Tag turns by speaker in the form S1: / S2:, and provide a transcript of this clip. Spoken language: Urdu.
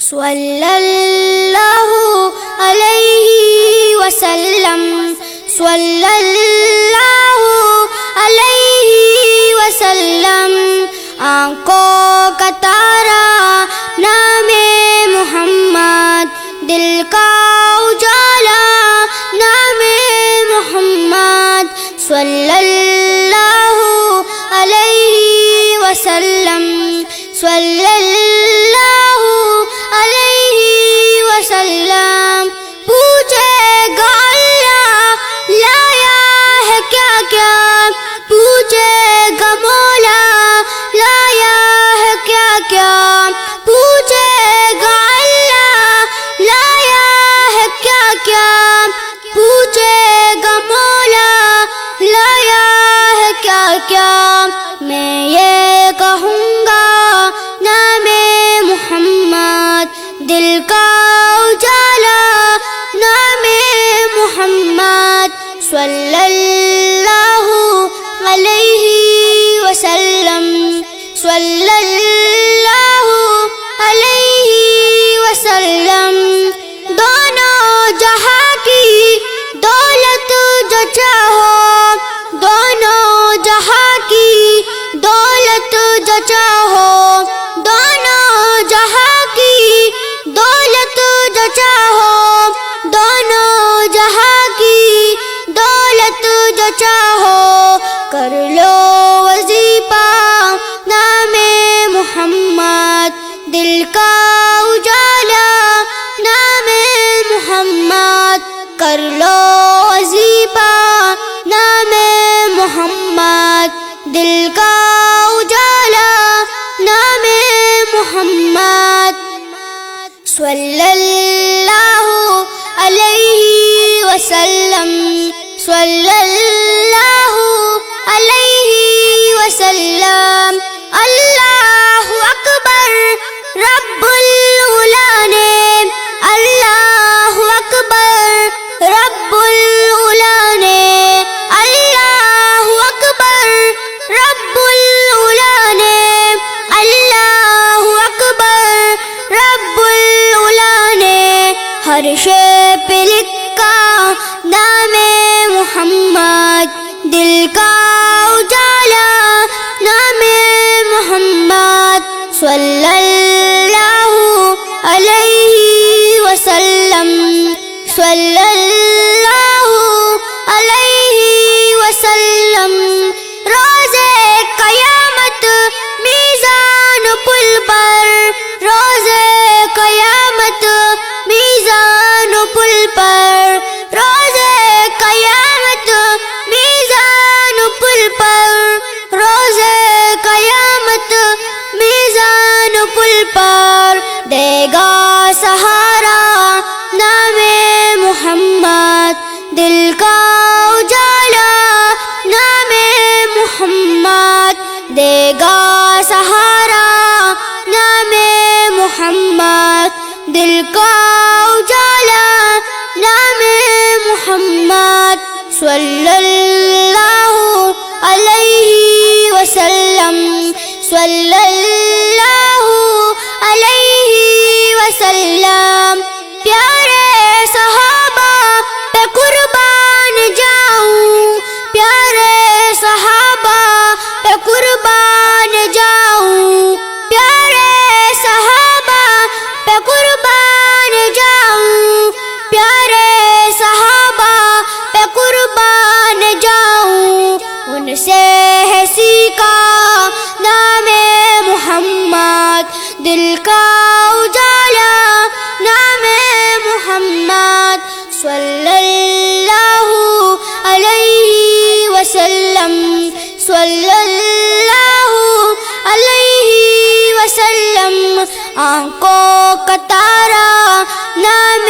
S1: صلی اللہ علیہ وسلم، صلی اللہ علیہ وسلم۔ آنکھوں کا تارا نام محمد، دل کا اجالا نام محمد، صلی اللہ علیہ وسلم، صلی اللہ علیہ وسلم۔ پوچھے گا اللہ لایا ہے کیا کیا، پوچھے گا مولا لایا ہے کیا کیا، پوچھے گا اللہ لایا ہے کیا کیا، پوچھے گا مولا لایا ہے کیا کیا۔ میں یہ کہوں گا نام محمد، دل کا اجالا نام محمد، صلی اللہ علیہ وسلم، صلی اللہ علیہ وسلم۔ دونوں جہاں کی دولت جو چاہو، دونوں جہاں کی دولت جو چاہو، دونوں جہاں کی دولت جو چاہو، دونوں جہاں کی دولت جو چاہو، کر لو وظیفہ نام محمد، دل کا اجالا نام محمد، کر لو وظیفہ نام محمد، دل کا اجالا نام محمد، صلی اللہ علیہ وسلم، صلی اللہ علیہ وسلم۔ اللہ اکبر رب العلا نے، اللہ اکبر رب العلا نے، اللہ اکبر رب العلا نے، اللہ اکبر رب العلا نے۔ ہر شے پہ لکھا نام محمد، دل کا اجالا نام محمد، صلی اللہ علیہ وسلم، صلی اللہ علیہ وسلم۔ روز قیامت میزان پل پر، روز قیامت میزان پل پر، روز قیامت میزان پل پر، روز قیامت میزان پل پر، دے گا سہارا نام محمد، دل کا اجالا نام محمد، دے گا سہارا نام محمد، دل کا اجالا نام محمد، صلی اللہ علیہ وسلم، صلی اللہ علیہ وسلم۔ پیارے صحابہ پہ قربان جاؤں، پیارے صحابہ پہ قربان جاؤں، پیارے صحابہ پہ قربان جاؤں، پیارے صحابہ پہ قربان جاؤں۔ ان سے ہے سیکھا نام محمد، دل کا اجالا نام محمد، صلی اللہ علیہ وسلم، صلی اللہ علیہ وسلم۔ آنکھوں کا تارا نام